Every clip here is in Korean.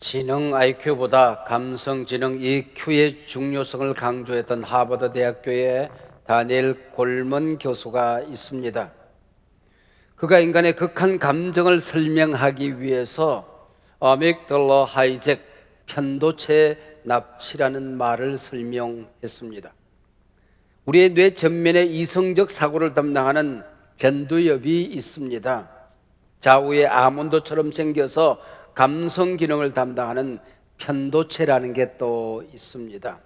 지능 IQ보다 감성 지능 EQ의 중요성을 강조했던 하버드 대학교에 다니엘 골먼 교수가 있습니다. 그가 인간의 극한 감정을 설명하기 위해서 어믹달러 하이잭 편도체 납치라는 말을 설명했습니다. 우리의 뇌 전면에 이성적 사고를 담당하는 전두엽이 있습니다. 좌우에 아몬드처럼 생겨서 감성 기능을 담당하는 편도체라는 게 또 있습니다.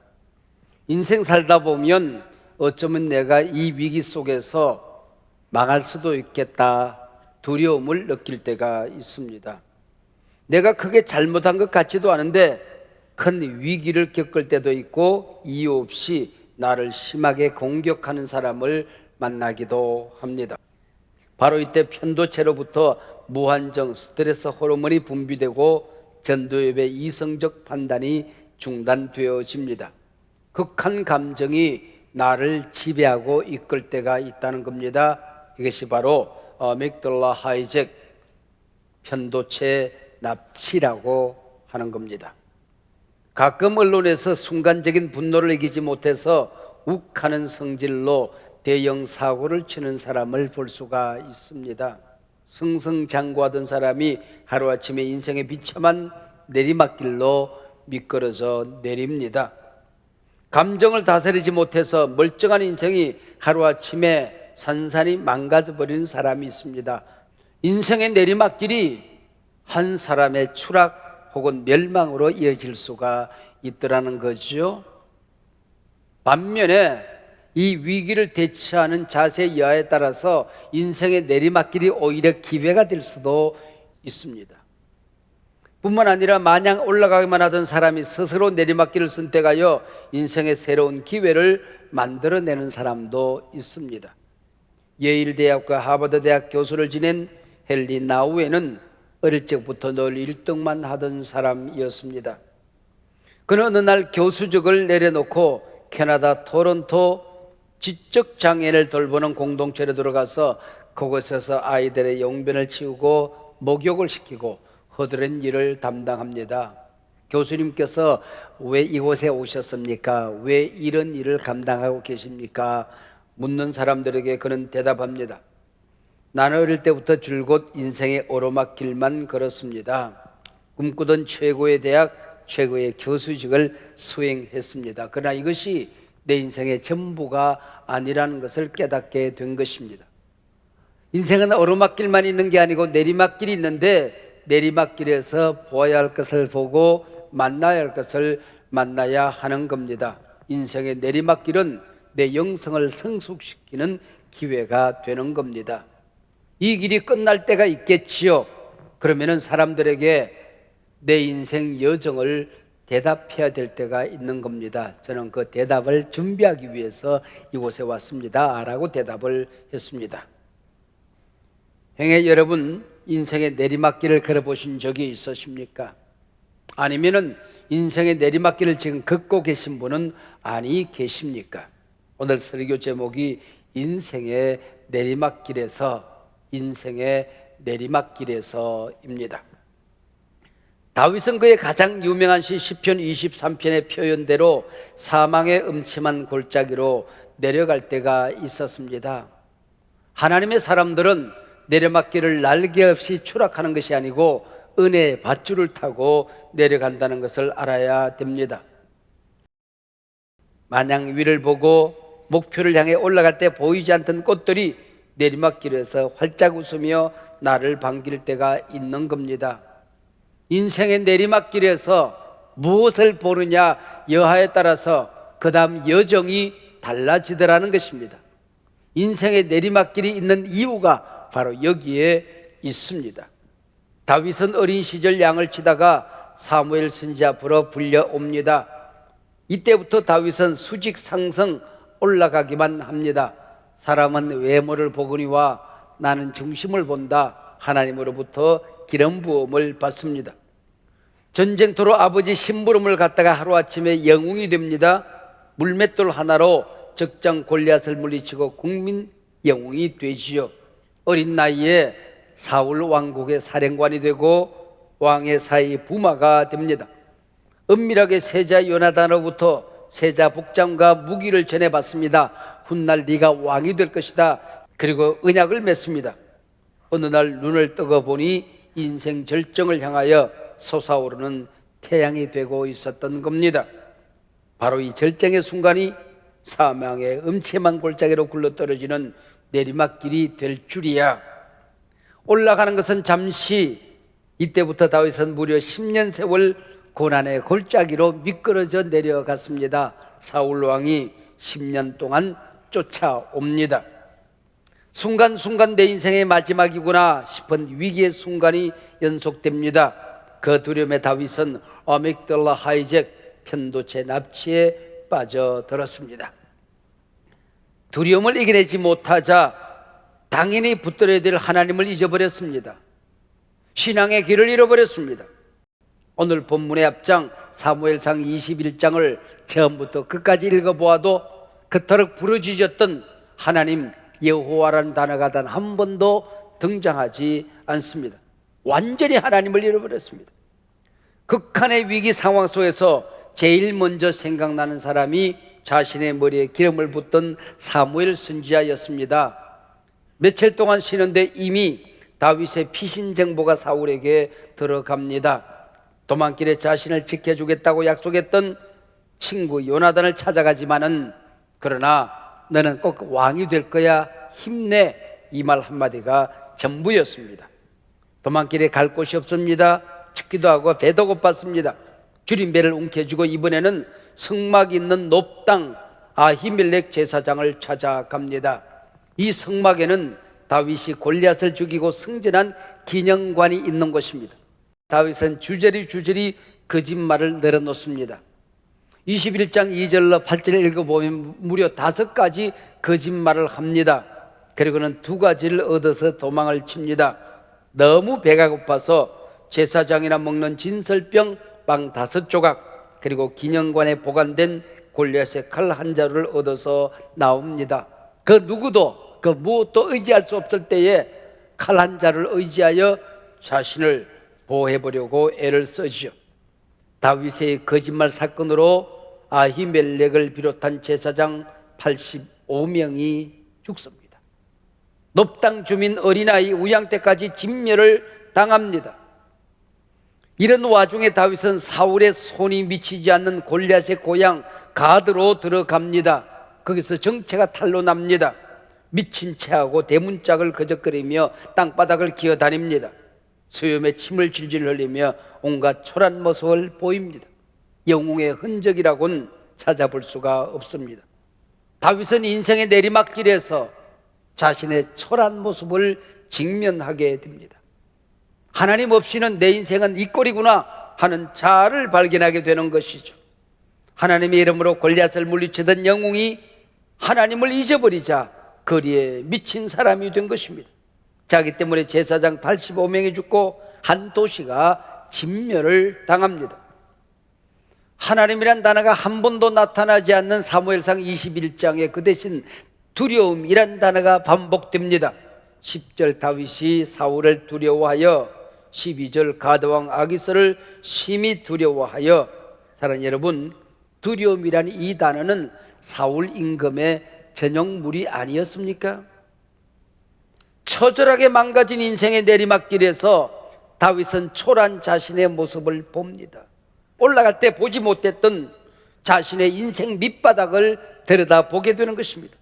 인생 살다 보면 어쩌면 내가 이 위기 속에서 망할 수도 있겠다 두려움을 느낄 때가 있습니다. 내가 크게 잘못한 것 같지도 않은데 큰 위기를 겪을 때도 있고 이유 없이 나를 심하게 공격하는 사람을 만나기도 합니다. 바로 이때 편도체로부터 무한정 스트레스 호르몬이 분비되고 전두엽의 이성적 판단이 중단되어집니다. 극한 감정이 나를 지배하고 이끌 때가 있다는 겁니다. 이것이 바로 어믹달러 하이잭 편도체 납치라고 하는 겁니다. 가끔 언론에서 순간적인 분노를 이기지 못해서 욱하는 성질로 대형 사고를 치는 사람을 볼 수가 있습니다. 승승장구하던 사람이 하루아침에 인생의 비참한 내리막길로 미끄러져 내립니다. 감정을 다스리지 못해서 멀쩡한 인생이 하루아침에 산산이 망가져버리는 사람이 있습니다. 인생의 내리막길이 한 사람의 추락 혹은 멸망으로 이어질 수가 있더라는 거죠. 반면에 이 위기를 대처하는 자세 여하에 따라서 인생의 내리막길이 오히려 기회가 될 수도 있습니다. 뿐만 아니라 마냥 올라가기만 하던 사람이 스스로 내리막길을 선택하여 인생의 새로운 기회를 만들어내는 사람도 있습니다. 예일대학과 하버드대학 교수를 지낸 헨리 나우에는 어릴 적부터 늘 1등만 하던 사람이었습니다. 그는 어느 날 교수직을 내려놓고 캐나다 토론토 지적장애인을 돌보는 공동체로 들어가서 그곳에서 아이들의 용변을 치우고 목욕을 시키고 허드렛 일을 담당합니다. 교수님께서 왜 이곳에 오셨습니까? 왜 이런 일을 감당하고 계십니까? 묻는 사람들에게 그는 대답합니다. 나는 어릴 때부터 줄곧 인생의 오르막길만 걸었습니다. 꿈꾸던 최고의 대학, 최고의 교수직을 수행했습니다. 그러나 이것이 내 인생의 전부가 아니라는 것을 깨닫게 된 것입니다. 인생은 오르막길만 있는 게 아니고 내리막길이 있는데 내리막길에서 보아야 할 것을 보고 만나야 할 것을 만나야 하는 겁니다. 인생의 내리막길은 내 영성을 성숙시키는 기회가 되는 겁니다. 이 길이 끝날 때가 있겠지요. 그러면은 사람들에게 내 인생 여정을 대답해야 될 때가 있는 겁니다. 저는 그 대답을 준비하기 위해서 이곳에 왔습니다 라고 대답을 했습니다. 행여 여러분 인생의 내리막길을 걸어보신 적이 있으십니까? 아니면은 인생의 내리막길을 지금 걷고 계신 분은 아니 계십니까? 오늘 설교 제목이 인생의 내리막길에서입니다. 다윗은 그의 가장 유명한 시 시편 23편의 표현대로 사망의 음침한 골짜기로 내려갈 때가 있었습니다. 하나님의 사람들은 내리막길을 날개 없이 추락하는 것이 아니고 은혜의 밧줄을 타고 내려간다는 것을 알아야 됩니다. 마냥 위를 보고 목표를 향해 올라갈 때 보이지 않던 꽃들이 내리막길에서 활짝 웃으며 나를 반길 때가 있는 겁니다. 인생의 내리막길에서 무엇을 보느냐 여하에 따라서 그 다음 여정이 달라지더라는 것입니다. 인생의 내리막길이 있는 이유가 바로 여기에 있습니다. 다윗은 어린 시절 양을 치다가 사무엘 선지자 앞으로 불려옵니다. 이때부터 다윗은 수직 상승 올라가기만 합니다. 사람은 외모를 보거니와 나는 중심을 본다. 하나님으로부터 기름 부음을 받습니다. 전쟁터로 아버지 심부름을 갔다가 하루아침에 영웅이 됩니다. 물맷돌 하나로 적장 골리앗을 물리치고 국민 영웅이 되지요. 어린 나이에 사울 왕국의 사령관이 되고 왕의 사이 부마가 됩니다. 은밀하게 세자 요나단으로부터 세자 복장과 무기를 전해받습니다. 훗날 네가 왕이 될 것이다. 그리고 언약을 맺습니다. 어느 날 눈을 뜨고 보니 인생 절정을 향하여 솟아오르는 태양이 되고 있었던 겁니다. 바로 이 절정의 순간이 사망의 음침한 골짜기로 굴러떨어지는 내리막길이 될 줄이야. 올라가는 것은 잠시, 이때부터 다윗은 무려 10년 세월 고난의 골짜기로 미끄러져 내려갔습니다. 사울 왕이 10년 동안 쫓아옵니다. 순간순간 내 인생의 마지막이구나 싶은 위기의 순간이 연속됩니다. 그 두려움에 다윗은 아믹달라 하이잭 편도체 납치에 빠져들었습니다. 두려움을 이겨내지 못하자 당연히 붙들어야 될 하나님을 잊어버렸습니다. 신앙의 길을 잃어버렸습니다. 오늘 본문의 앞장 사무엘상 21장을 처음부터 끝까지 읽어보아도 그토록 부르짖었던 하나님 여호와라는 단어가 단 한 번도 등장하지 않습니다. 완전히 하나님을 잃어버렸습니다. 극한의 위기 상황 속에서 제일 먼저 생각나는 사람이 자신의 머리에 기름을 붓던 사무엘 선지자였습니다. 며칠 동안 쉬는데 이미 다윗의 피신 정보가 사울에게 들어갑니다. 도망길에 자신을 지켜주겠다고 약속했던 친구 요나단을 찾아가지만은 그러나 너는 꼭 왕이 될 거야, 힘내, 이 말 한마디가 전부였습니다. 도망길에 갈 곳이 없습니다. 춥기도 하고 배도 고팠습니다. 줄임배를 움켜쥐고 이번에는 성막 있는 높당 아히멜렉 제사장을 찾아갑니다. 이 성막에는 다윗이 골리앗을 죽이고 승진한 기념관이 있는 것입니다. 다윗은 주저리 거짓말을 늘어놓습니다. 21장 2절로 8절을 읽어보면 무려 5가지 거짓말을 합니다. 그리고는 2가지를 얻어서 도망을 칩니다. 너무 배가 고파서 제사장이나 먹는 진설병 빵 5조각, 그리고 기념관에 보관된 골리앗의 칼 한 자루를 얻어서 나옵니다. 그 누구도 그 무엇도 의지할 수 없을 때에 칼 한 자루를 의지하여 자신을 보호해보려고 애를 쓰죠. 다윗의 거짓말 사건으로 아히멜렉을 비롯한 제사장 85명이 죽습니다. 높당 주민 어린아이 우양떼까지 진멸을 당합니다. 이런 와중에 다윗은 사울의 손이 미치지 않는 골리앗의 고향 가드로 들어갑니다. 거기서 정체가 탄로 납니다. 미친 체하고 대문짝을 거적거리며 땅바닥을 기어다닙니다. 수염에 침을 질질 흘리며 온갖 초라한 모습을 보입니다. 영웅의 흔적이라고는 찾아볼 수가 없습니다. 다윗은 인생의 내리막길에서 자신의 초라한 모습을 직면하게 됩니다. 하나님 없이는 내 인생은 이 꼴이구나 하는 자아를 발견하게 되는 것이죠. 하나님의 이름으로 골리앗을 물리치던 영웅이 하나님을 잊어버리자 거리에 미친 사람이 된 것입니다. 자기 때문에 제사장 85명이 죽고 한 도시가 진멸을 당합니다. 하나님이란 단어가 한 번도 나타나지 않는 사무엘상 21장에 그 대신 두려움이란 단어가 반복됩니다. 10절 다윗이 사울을 두려워하여, 12절 가드왕 아기스를 심히 두려워하여. 사랑하는 여러분, 두려움이란 이 단어는 사울 임금의 전용물이 아니었습니까? 처절하게 망가진 인생의 내리막길에서 다윗은 초라한 자신의 모습을 봅니다. 올라갈 때 보지 못했던 자신의 인생 밑바닥을 들여다보게 되는 것입니다.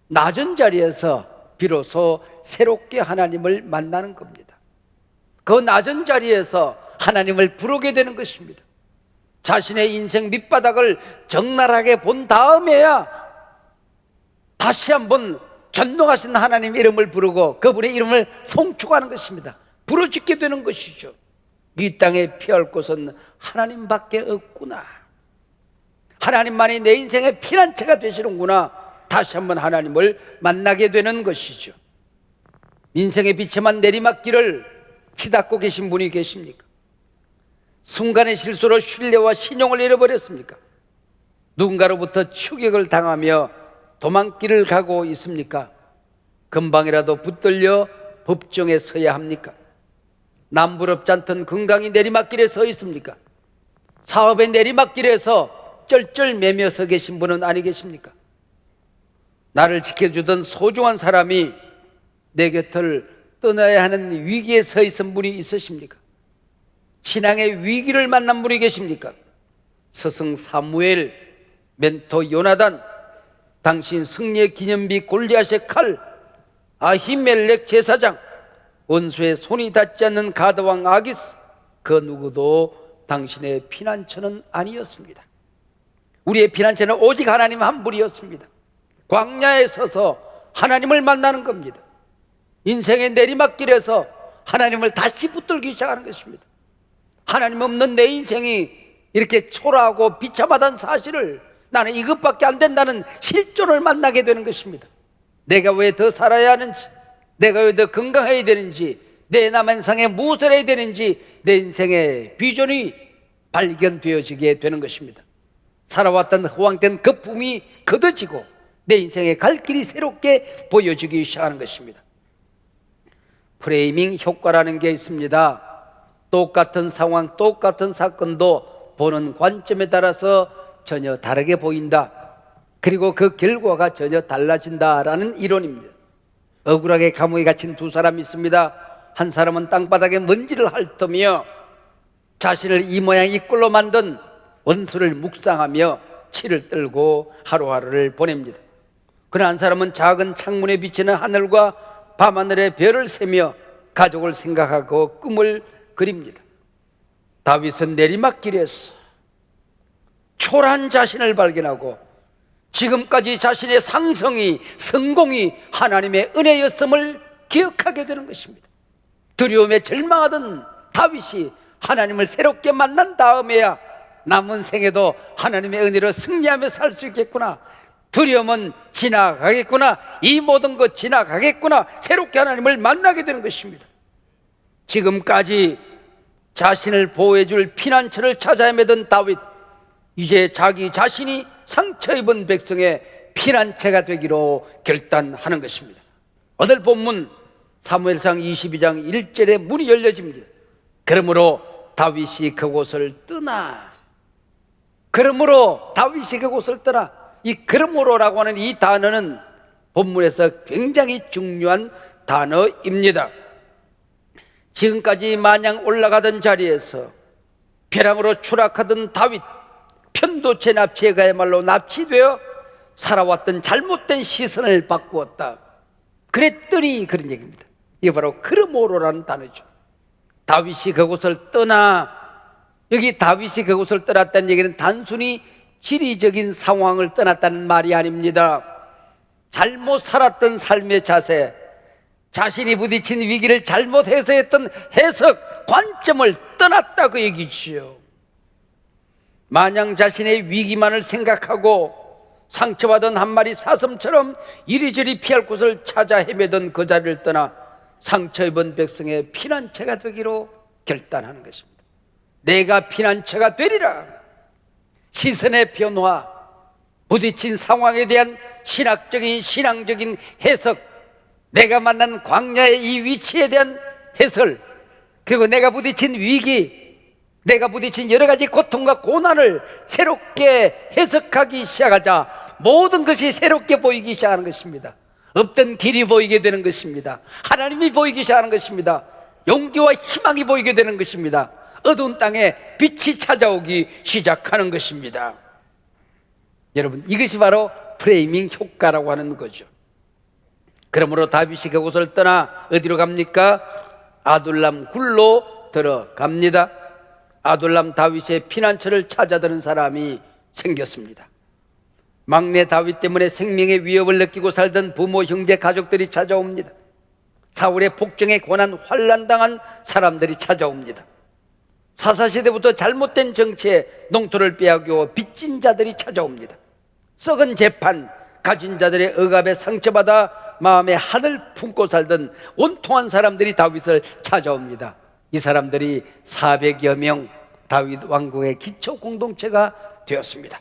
낮은 자리에서 비로소 새롭게 하나님을 만나는 겁니다. 그 낮은 자리에서 하나님을 부르게 되는 것입니다. 자신의 인생 밑바닥을 적나라하게 본 다음에야 다시 한번 전능하신 하나님 이름을 부르고 그분의 이름을 송축하는 것입니다. 부르짖게 되는 것이죠. 이 땅에 피할 곳은 하나님밖에 없구나, 하나님만이 내 인생의 피난처가 되시는구나, 다시 한번 하나님을 만나게 되는 것이죠. 인생의 비참한 내리막길을 치닫고 계신 분이 계십니까? 순간의 실수로 신뢰와 신용을 잃어버렸습니까? 누군가로부터 추격을 당하며 도망길을 가고 있습니까? 금방이라도 붙들려 법정에 서야 합니까? 남부럽지 않던 건강이 내리막길에 서 있습니까? 사업의 내리막길에서 쩔쩔매며 서 계신 분은 아니 계십니까? 나를 지켜주던 소중한 사람이 내 곁을 떠나야 하는 위기에 서 있은 분이 있으십니까? 신앙의 위기를 만난 분이 계십니까? 스승 사무엘, 멘토 요나단, 당신 승리의 기념비 골리앗의 칼, 아히멜렉 제사장, 원수의 손이 닿지 않는 가드왕 아기스, 그 누구도 당신의 피난처는 아니었습니다. 우리의 피난처는 오직 하나님 한 분이었습니다. 광야에 서서 하나님을 만나는 겁니다. 인생의 내리막길에서 하나님을 다시 붙들기 시작하는 것입니다. 하나님 없는 내 인생이 이렇게 초라하고 비참하다는 사실을, 나는 이것밖에 안 된다는 실존을 만나게 되는 것입니다. 내가 왜 더 살아야 하는지, 내가 왜 더 건강해야 되는지, 내 남인생에 무엇을 해야 되는지 내 인생의 비전이 발견되어지게 되는 것입니다. 살아왔던 허황된 거품이 걷어지고 내 인생의 갈 길이 새롭게 보여지기 시작하는 것입니다. 프레이밍 효과라는 게 있습니다. 똑같은 상황, 똑같은 사건도 보는 관점에 따라서 전혀 다르게 보인다. 그리고 그 결과가 전혀 달라진다라는 이론입니다. 억울하게 감옥에 갇힌 두 사람이 있습니다. 한 사람은 땅바닥에 먼지를 핥으며 자신을 이 모양 이 꼴로 만든 원수를 묵상하며 치를 떨고 하루하루를 보냅니다. 그러나 한 사람은 작은 창문에 비치는 하늘과 밤하늘의 별을 세며 가족을 생각하고 꿈을 그립니다. 다윗은 내리막길에서 초라한 자신을 발견하고 지금까지 자신의 상성이, 성공이 하나님의 은혜였음을 기억하게 되는 것입니다. 두려움에 절망하던 다윗이 하나님을 새롭게 만난 다음에야 남은 생에도 하나님의 은혜로 승리하며 살 수 있겠구나, 두려움은 지나가겠구나, 이 모든 것 지나가겠구나, 새롭게 하나님을 만나게 되는 것입니다. 지금까지 자신을 보호해 줄 피난처를 찾아 헤매던 다윗, 이제 자기 자신이 상처 입은 백성의 피난처가 되기로 결단하는 것입니다. 오늘 본문 사무엘상 22장 1절에 문이 열려집니다. 그러므로 다윗이 그곳을 떠나, 그러므로 다윗이 그곳을 떠나. 이 그러므로라고 하는 이 단어는 본문에서 굉장히 중요한 단어입니다. 지금까지 마냥 올라가던 자리에서 벼랑으로 추락하던 다윗, 편도체 납치에 가야말로 납치되어 살아왔던 잘못된 시선을 바꾸었다. 그랬더니 그런 얘기입니다. 이게 바로 그러므로라는 단어죠. 다윗이 그곳을 떠나, 여기 다윗이 그곳을 떠났다는 얘기는 단순히 지리적인 상황을 떠났다는 말이 아닙니다. 잘못 살았던 삶의 자세, 자신이 부딪힌 위기를 잘못 해석했던 해석, 관점을 떠났다 그 얘기지요. 마냥 자신의 위기만을 생각하고 상처받은 한 마리 사슴처럼 이리저리 피할 곳을 찾아 헤매던 그 자리를 떠나 상처 입은 백성의 피난처가 되기로 결단하는 것입니다. 내가 피난처가 되리라. 시선의 변화, 부딪힌 상황에 대한 신학적인, 신앙적인 해석, 내가 만난 광야의 이 위치에 대한 해설, 그리고 내가 부딪힌 위기, 내가 부딪힌 여러 가지 고통과 고난을 새롭게 해석하기 시작하자 모든 것이 새롭게 보이기 시작하는 것입니다. 없던 길이 보이게 되는 것입니다. 하나님이 보이기 시작하는 것입니다. 용기와 희망이 보이게 되는 것입니다. 어두운 땅에 빛이 찾아오기 시작하는 것입니다. 여러분, 이것이 바로 프레이밍 효과라고 하는 거죠. 그러므로 다윗이 그곳을 떠나 어디로 갑니까? 아둘람 굴로 들어갑니다. 아둘람 다윗의 피난처를 찾아드는 사람이 생겼습니다. 막내 다윗 때문에 생명의 위협을 느끼고 살던 부모, 형제, 가족들이 찾아옵니다. 사울의 폭정에 고난 환난당한 사람들이 찾아옵니다. 사사시대부터 잘못된 정치에 농토를 빼앗겨 빚진 자들이 찾아옵니다. 썩은 재판, 가진 자들의 억압에 상처받아 마음에 한을 품고 살던 온통한 사람들이 다윗을 찾아옵니다. 이 사람들이 400여 명, 다윗 왕국의 기초 공동체가 되었습니다.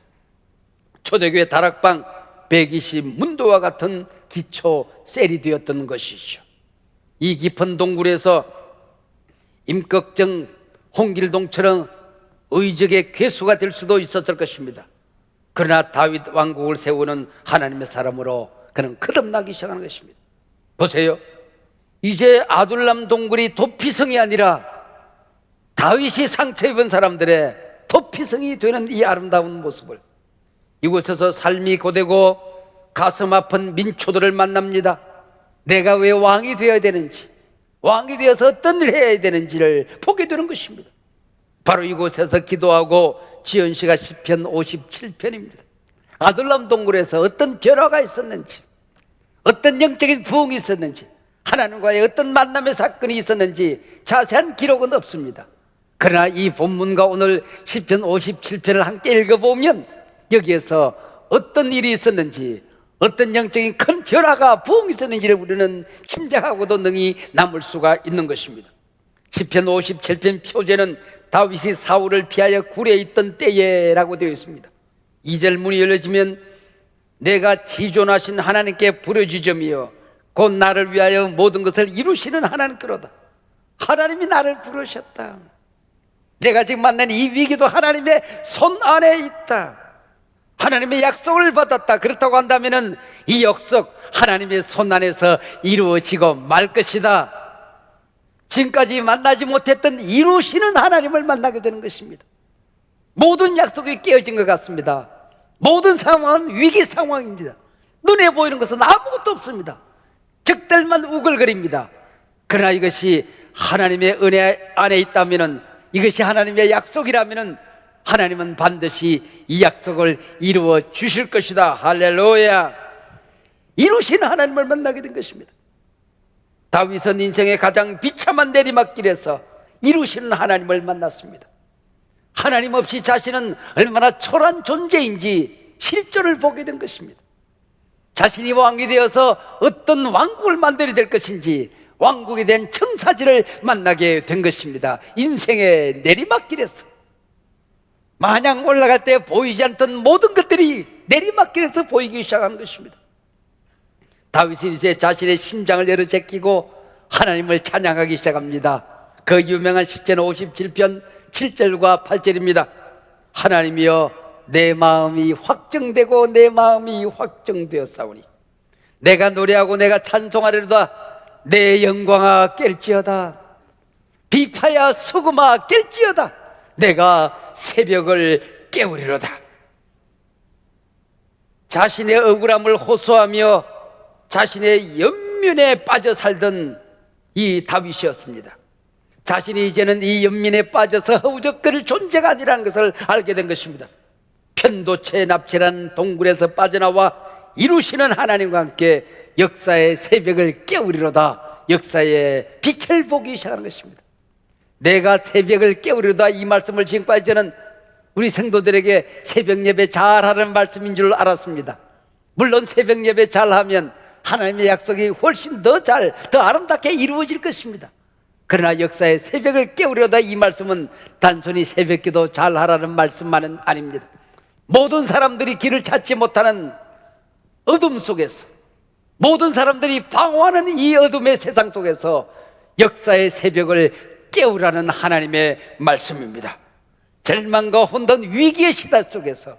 초대교회 다락방 120 문도와 같은 기초 셀이 되었던 것이죠. 이 깊은 동굴에서 임꺽정, 홍길동처럼 의적의 괴수가 될 수도 있었을 것입니다. 그러나 다윗 왕국을 세우는 하나님의 사람으로 그는 거듭나기 시작하는 것입니다. 보세요. 이제 아둘람 동굴이 도피성이 아니라 다윗이 상처 입은 사람들의 도피성이 되는 이 아름다운 모습을, 이곳에서 삶이 고되고 가슴 아픈 민초들을 만납니다. 내가 왜 왕이 되어야 되는지, 왕이 되어서 어떤 일을 해야 되는지를 보게 되는 것입니다. 바로 이곳에서 기도하고 지은 시가 시편 57편입니다. 아둘람 동굴에서 어떤 변화가 있었는지, 어떤 영적인 부흥이 있었는지, 하나님과의 어떤 만남의 사건이 있었는지 자세한 기록은 없습니다. 그러나 이 본문과 오늘 시편 57편을 함께 읽어보면 여기에서 어떤 일이 있었는지, 어떤 영적인 큰 변화가 부흥이 있었는지를 우리는 짐작하고도 능히 남을 수가 있는 것입니다. 시편 57편 표제는 다윗이 사울을 피하여 굴에 있던 때에라고 되어 있습니다. 2절 문이 열려지면 내가 지존하신 하나님께 부르짖으며 곧 나를 위하여 모든 것을 이루시는 하나님께로다. 하나님이 나를 부르셨다. 내가 지금 만난 이 위기도 하나님의 손 안에 있다. 하나님의 약속을 받았다. 그렇다고 한다면 이 약속 하나님의 손 안에서 이루어지고 말 것이다. 지금까지 만나지 못했던 이루시는 하나님을 만나게 되는 것입니다. 모든 약속이 깨어진 것 같습니다. 모든 상황은 위기 상황입니다. 눈에 보이는 것은 아무것도 없습니다. 적들만 우글거립니다. 그러나 이것이 하나님의 은혜 안에 있다면, 이것이 하나님의 약속이라면 하나님은 반드시 이 약속을 이루어 주실 것이다. 할렐루야. 이루시는 하나님을 만나게 된 것입니다. 다윗은 인생의 가장 비참한 내리막길에서 이루시는 하나님을 만났습니다. 하나님 없이 자신은 얼마나 초라한 존재인지 실존을 보게 된 것입니다. 자신이 왕이 되어서 어떤 왕국을 만들어야 될 것인지 왕국에 대한 청사지를 만나게 된 것입니다. 인생의 내리막길에서 마냥 올라갈 때 보이지 않던 모든 것들이 내리막길에서 보이기 시작한 것입니다. 다윗이 이제 자신의 심장을 내려제끼고 하나님을 찬양하기 시작합니다. 그 유명한 시편 57편 7절과 8절입니다. 하나님이여 내 마음이 확정되고 내 마음이 확정되었사오니 내가 노래하고 내가 찬송하리로다. 내 영광아 깰지어다. 비파야 수금아 깰지어다. 내가 새벽을 깨우리로다. 자신의 억울함을 호소하며 자신의 연민에 빠져 살던 이 다윗이었습니다. 자신이 이제는 이 연민에 빠져서 허우적거릴 존재가 아니라는 것을 알게 된 것입니다. 편도체 납치라는 동굴에서 빠져나와 이루시는 하나님과 함께 역사의 새벽을 깨우리로다. 역사의 빛을 보기 시작하는 것입니다. 내가 새벽을 깨우리로다, 이 말씀을 지금까지 저는 우리 성도들에게 새벽 예배 잘하는 말씀인 줄 알았습니다. 물론 새벽 예배 잘하면 하나님의 약속이 훨씬 더 아름답게 이루어질 것입니다. 그러나 역사의 새벽을 깨우려다, 이 말씀은 단순히 새벽기도 잘하라는 말씀만은 아닙니다. 모든 사람들이 길을 찾지 못하는 어둠 속에서, 모든 사람들이 방황하는 이 어둠의 세상 속에서 역사의 새벽을 깨우라는 하나님의 말씀입니다. 절망과 혼돈, 위기의 시대 속에서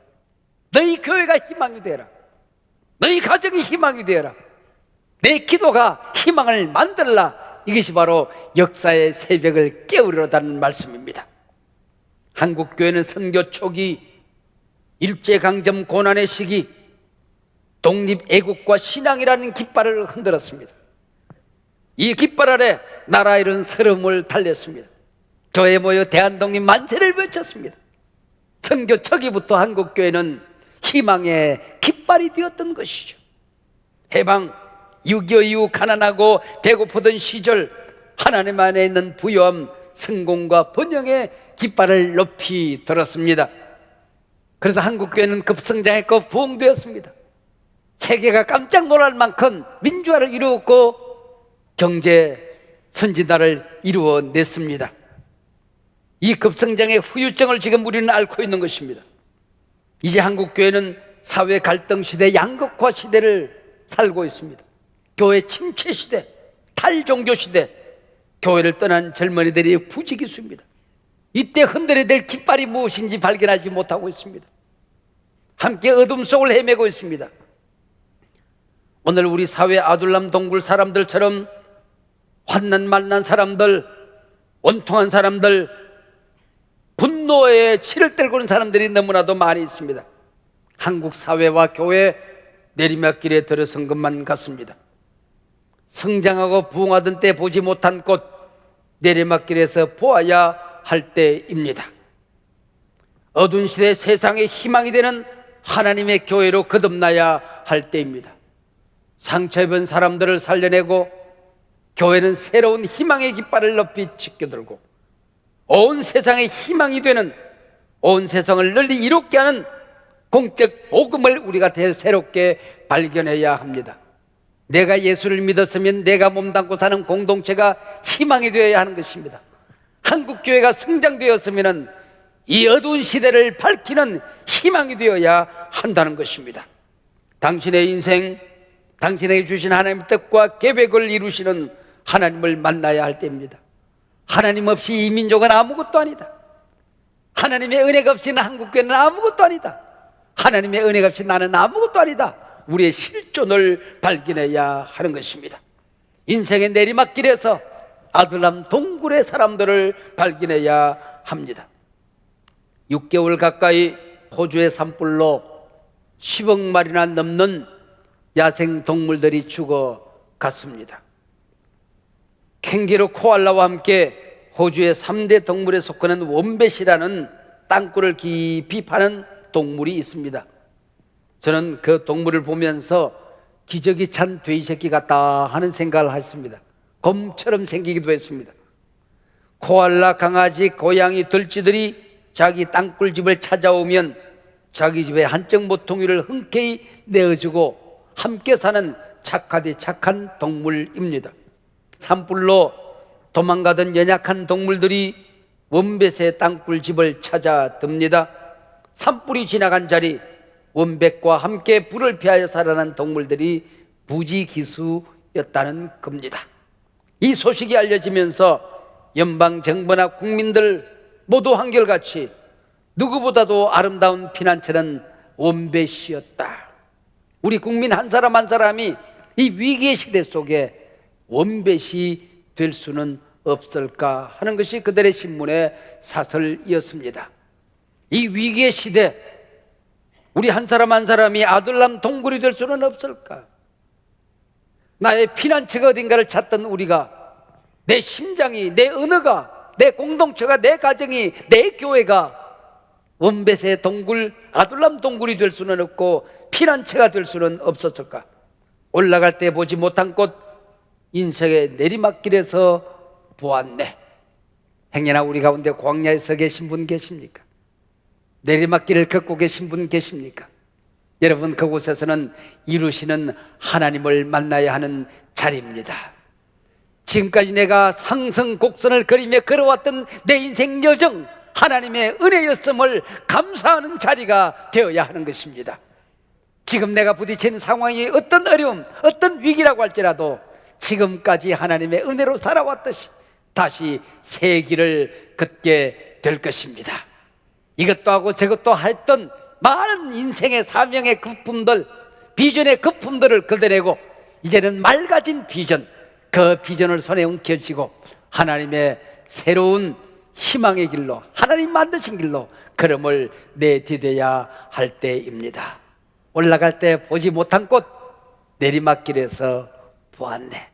너희 교회가 희망이 되어라. 너희 가정이 희망이 되어라. 내 기도가 희망을 만들라. 이것이 바로 역사의 새벽을 깨우려다는 말씀입니다. 한국교회는 선교 초기, 일제강점 고난의 시기, 독립애국과 신앙이라는 깃발을 흔들었습니다. 이 깃발 아래 나라 이룬 서름을 달랬습니다. 교회에 모여 대한독립 만세를 외쳤습니다. 선교 초기부터 한국교회는 희망의 깃발이 되었던 것이죠. 해방, 6.25 이후 가난하고 배고프던 시절 하나님 안에 있는 부요함, 성공과 번영의 깃발을 높이 들었습니다. 그래서 한국교회는 급성장했고 부흥되었습니다. 세계가 깜짝 놀랄 만큼 민주화를 이루었고 경제 선진화를 이루어냈습니다. 이 급성장의 후유증을 지금 우리는 앓고 있는 것입니다. 이제 한국교회는 사회 갈등 시대, 양극화 시대를 살고 있습니다. 교회 침체 시대, 탈종교 시대, 교회를 떠난 젊은이들이 부지기수입니다. 이때 흔들어야 될 깃발이 무엇인지 발견하지 못하고 있습니다. 함께 어둠 속을 헤매고 있습니다. 오늘 우리 사회 아둘람 동굴 사람들처럼 환난 만난 사람들, 원통한 사람들, 분노에 치를 떨고 있는 사람들이 너무나도 많이 있습니다. 한국 사회와 교회 내리막길에 들어선 것만 같습니다. 성장하고 부흥하던 때 보지 못한 꽃, 내리막길에서 보아야 할 때입니다. 어두운 시대 세상의 희망이 되는 하나님의 교회로 거듭나야 할 때입니다. 상처 입은 사람들을 살려내고 교회는 새로운 희망의 깃발을 높이 지켜들고 온 세상의 희망이 되는, 온 세상을 널리 이롭게 하는 공적 복음을 우리가 새롭게 발견해야 합니다. 내가 예수를 믿었으면 내가 몸담고 사는 공동체가 희망이 되어야 하는 것입니다. 한국교회가 성장되었으면 이 어두운 시대를 밝히는 희망이 되어야 한다는 것입니다. 당신의 인생, 당신에게 주신 하나님의 뜻과 계획을 이루시는 하나님을 만나야 할 때입니다. 하나님 없이 이 민족은 아무것도 아니다. 하나님의 은혜가 없이는 한국교회는 아무것도 아니다. 하나님의 은혜가 없이 나는 아무것도 아니다. 우리의 실존을 발견해야 하는 것입니다. 인생의 내리막길에서 아둘람 동굴의 사람들을 발견해야 합니다. 6개월 가까이 호주의 산불로 10억 마리나 넘는 야생 동물들이 죽어갔습니다. 캥거루, 코알라와 함께 호주의 3대 동물에 속하는 웜뱃이라는 땅굴을 깊이 파는 동물이 있습니다. 저는 그 동물을 보면서 기저귀 찬 돼지 새끼 같다 하는 생각을 했습니다. 곰처럼 생기기도 했습니다. 코알라, 강아지, 고양이, 들쥐들이 자기 땅굴집을 찾아오면 자기 집에 한쪽 모퉁이를 흔쾌히 내어주고 함께 사는 착하디 착한 동물입니다. 산불로 도망가던 연약한 동물들이 웜뱃의 땅굴집을 찾아 듭니다. 산불이 지나간 자리, 웜뱃과 함께 불을 피하여 살아난 동물들이 부지기수였다는 겁니다. 이 소식이 알려지면서 연방정부나 국민들 모두 한결같이 누구보다도 아름다운 피난처는 웜뱃이었다. 우리 국민 한 사람 한 사람이 이 위기의 시대 속에 웜뱃이 될 수는 없을까 하는 것이 그들의 신문의 사설이었습니다. 이 위기의 시대, 우리 한 사람 한 사람이 아둘람 동굴이 될 수는 없을까? 나의 피난처가 어딘가를 찾던 우리가, 내 심장이, 내 언어가, 내 공동체가, 내 가정이, 내 교회가 웜뱃의 동굴, 아둘람 동굴이 될 수는 없고 피난처가 될 수는 없었을까? 올라갈 때 보지 못한 꽃, 인생의 내리막길에서 보았네. 행여나 우리 가운데 광야에 서 계신 분 계십니까? 내리막길을 걷고 계신 분 계십니까? 여러분, 그곳에서는 이루시는 하나님을 만나야 하는 자리입니다. 지금까지 내가 상승곡선을 그리며 걸어왔던 내 인생 여정, 하나님의 은혜였음을 감사하는 자리가 되어야 하는 것입니다. 지금 내가 부딪히는 상황이 어떤 어려움, 어떤 위기라고 할지라도 지금까지 하나님의 은혜로 살아왔듯이 다시 새 길을 걷게 될 것입니다. 이것도 하고 저것도 했던 많은 인생의 사명의 거품들, 비전의 거품들을 걷어내고 이제는 맑아진 비전, 그 비전을 손에 움켜쥐고 하나님의 새로운 희망의 길로, 하나님 만드신 길로 걸음을 내디뎌야 할 때입니다. 올라갈 때 보지 못한 꽃, 내리막길에서 보았네.